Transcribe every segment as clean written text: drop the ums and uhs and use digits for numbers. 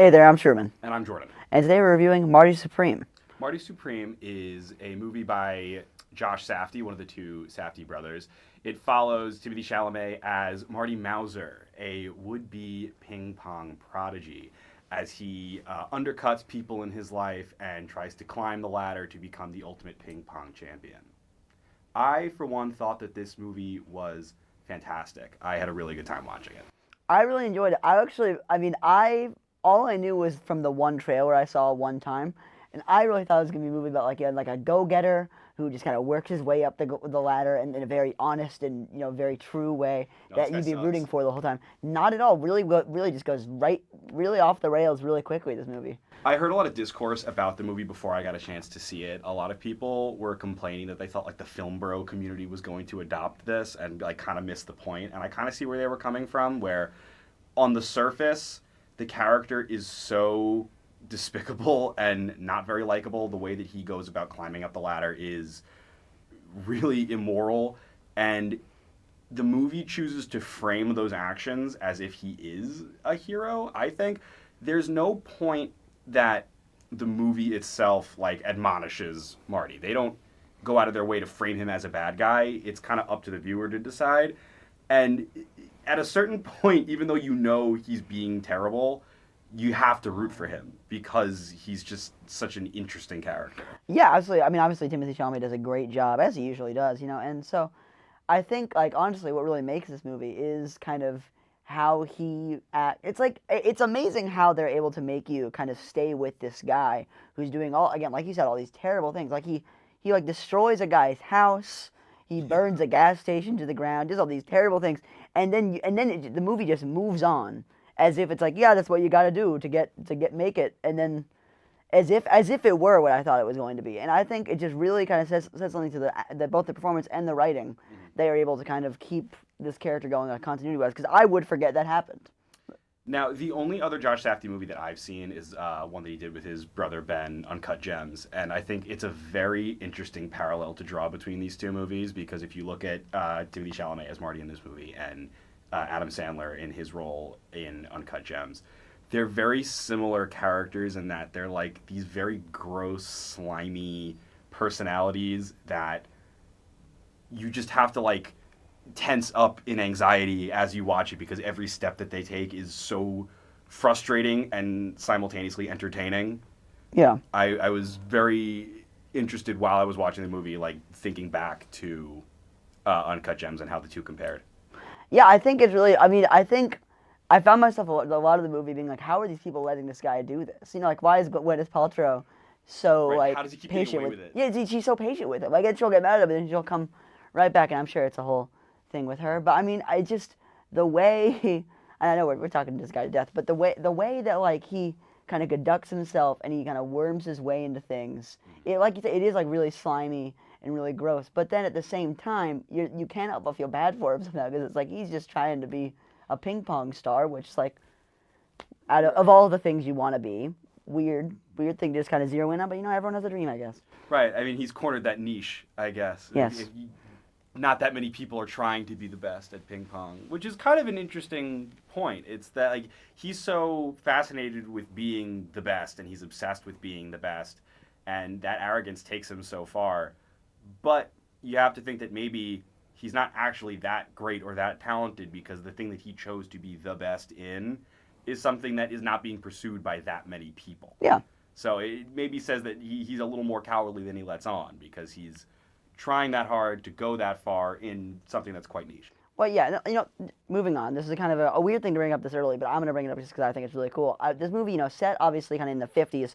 Hey there, I'm Truman. And I'm Jordan. And today we're reviewing Marty Supreme. Marty Supreme is a movie by Josh Safdie, one of the two Safdie brothers. It follows Timothée Chalamet as Marty Mauser, a would-be ping pong prodigy, as he undercuts people in his life and tries to climb the ladder to become the ultimate ping pong champion. I, for one, thought that this movie was fantastic. I had a really good time watching it. I really enjoyed it. All I knew was from the one trailer I saw one time, and I really thought it was gonna be a movie about like a go-getter who just kind of works his way up the ladder in a very honest and very true way No, this that guy you'd be sucks. rooting for the whole time. Not at all. Really just goes really off the rails really quickly. This movie. I heard a lot of discourse about the movie before I got a chance to see it. A lot of people were complaining that they felt like the film bro community was going to adopt this and like kind of miss the point. And I kind of see where they were coming from, where on the surface, the character is so despicable and not very likable. The way that he goes about climbing up the ladder is really immoral. And the movie chooses to frame those actions as if he is a hero. I think there's no point that the movie itself like admonishes Marty. They don't go out of their way to frame him as a bad guy. It's kind of up to the viewer to decide. And at a certain point, even though you know he's being terrible, you have to root for him because he's just such an interesting character. Yeah, absolutely. I mean, obviously Timothée Chalamet does a great job as he usually does, and so I think like honestly, what really makes this movie is kind of how he act. It's like it's amazing how they're able to make you kind of stay with this guy who's doing all again, like you said, all these terrible things. Like he like destroys a guy's house. He burns a gas station to the ground. Does all these terrible things, and then the movie just moves on as if it's like yeah, that's what you got to do to make it, and then as if it were what I thought it was going to be. And I think it just really kind of says something to the both the performance and the writing. They are able to kind of keep this character going on continuity-wise, because I would forget that happened. Now, the only other Josh Safdie movie that I've seen is one that he did with his brother Ben, Uncut Gems, and I think it's a very interesting parallel to draw between these two movies, because if you look at Timothée Chalamet as Marty in this movie and Adam Sandler in his role in Uncut Gems, they're very similar characters in that they're like these very gross, slimy personalities that you just have to like tense up in anxiety as you watch it, because every step that they take is so frustrating and simultaneously entertaining. Yeah. I was very interested while I was watching the movie, like thinking back to Uncut Gems and how the two compared. Yeah, I think it's really. I mean, I think I found myself a lot of the movie being like, how are these people letting this guy do this? Like, why is Gwyneth Paltrow so Right, like how does he keep getting patient away with? with it? Yeah, she's so patient with him. I guess she'll get mad at him, and then she'll come right back, and I'm sure it's a whole thing with her. But I mean, I just the way, and I know we're talking this guy to death, but the way that like he kind of conducts himself and he kind of worms his way into things, like you said, it is like really slimy and really gross. But then at the same time, you can't help but feel bad for him somehow, because it's like he's just trying to be a ping pong star, which is like out of all the things you want to be, weird thing to just kind of zero in on. But everyone has a dream, I guess. Right. I mean, he's cornered that niche, I guess. Yes. Not that many people are trying to be the best at ping pong, which is kind of an interesting point. It's that like he's so fascinated with being the best, and he's obsessed with being the best, and that arrogance takes him so far. But you have to think that maybe he's not actually that great or that talented, because the thing that he chose to be the best in is something that is not being pursued by that many people. Yeah. So it maybe says that he's a little more cowardly than he lets on, because he's trying that hard to go that far in something that's quite niche. Well, yeah, moving on. This is kind of a weird thing to bring up this early, but I'm going to bring it up just because I think it's really cool. This movie, set obviously kind of in the 50s,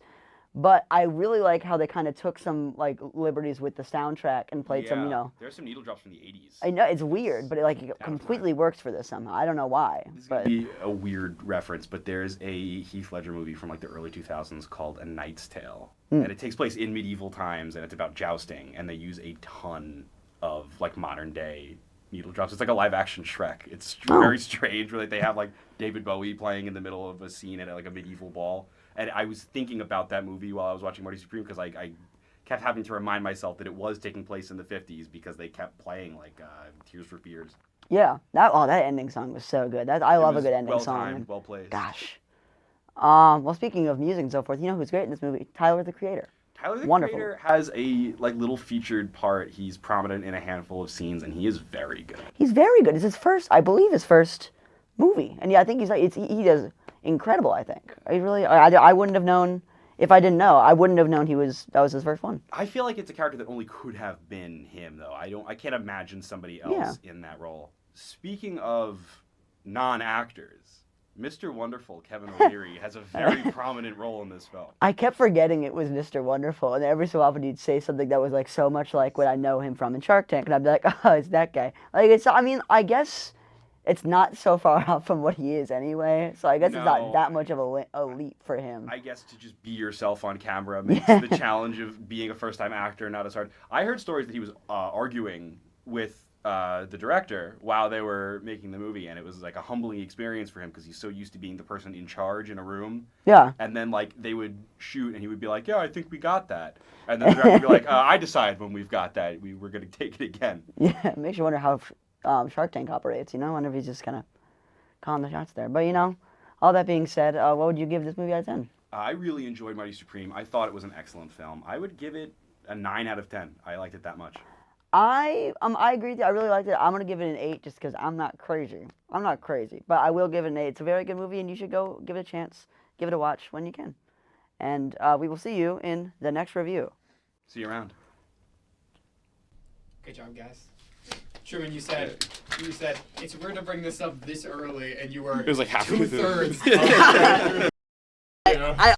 but I really like how they kind of took some like liberties with the soundtrack and played some, There's some needle drops from the 80s. I know it's weird, but it completely works for this somehow. I don't know why. This is going to be a weird reference, but there's a Heath Ledger movie from like the early 2000s called A Knight's Tale. And it takes place in medieval times, and it's about jousting, and they use a ton of like modern day needle drops. It's like a live action Shrek. It's very strange, where like, they have like David Bowie playing in the middle of a scene at like a medieval ball. And I was thinking about that movie while I was watching Marty Supreme, because I kept having to remind myself that it was taking place in the 50s, because they kept playing like Tears for Fears. Yeah, that ending song was so good. I love a good ending well song. timed, well placed. Gosh, Well, speaking of music and so forth, you know who's great in this movie? Tyler, the Creator. Tyler the Wonderful. Creator has a like little featured part. He's prominent in a handful of scenes, and he is very good. He's very good. It's his first, I believe, his first movie. And yeah, I think he does incredible, I think. I wouldn't have known, if I didn't know, I wouldn't have known that was his first one. I feel like it's a character that only could have been him, though. I can't imagine somebody else in that role. Speaking of non-actors, Mr. Wonderful, Kevin O'Leary, has a very prominent role in this film. I kept forgetting it was Mr. Wonderful, and every so often he'd say something that was like so much like what I know him from in Shark Tank, and I'd be like, oh, it's that guy. I guess it's not so far off from what he is anyway, so I guess it's not that much of a leap for him. I guess to just be yourself on camera makes the challenge of being a first-time actor not as hard. I heard stories that he was arguing with the director while they were making the movie, and it was like a humbling experience for him because he's so used to being the person in charge in a room. Yeah. And then like they would shoot, and he would be like, "Yeah, I think we got that," and then the director would be like, "I decide when we've got that. We're going to take it again." Yeah, it makes you wonder how Shark Tank operates. I wonder if he's just kind of calling the shots there. But all that being said, what would you give this movie out of 10? I really enjoyed Marty Supreme. I thought it was an excellent film. I would give it a 9 out of 10. I liked it that much. I agree with you. I really liked it. I'm gonna give it an 8 just because I'm not crazy. But I will give it an 8. It's a very good movie, and you should go give it a chance, give it a watch when you can. And we will see you in the next review. See you around. Good job, guys. Truman, you said it's weird to bring this up this early, and you were It was like halfway through. 2/3 of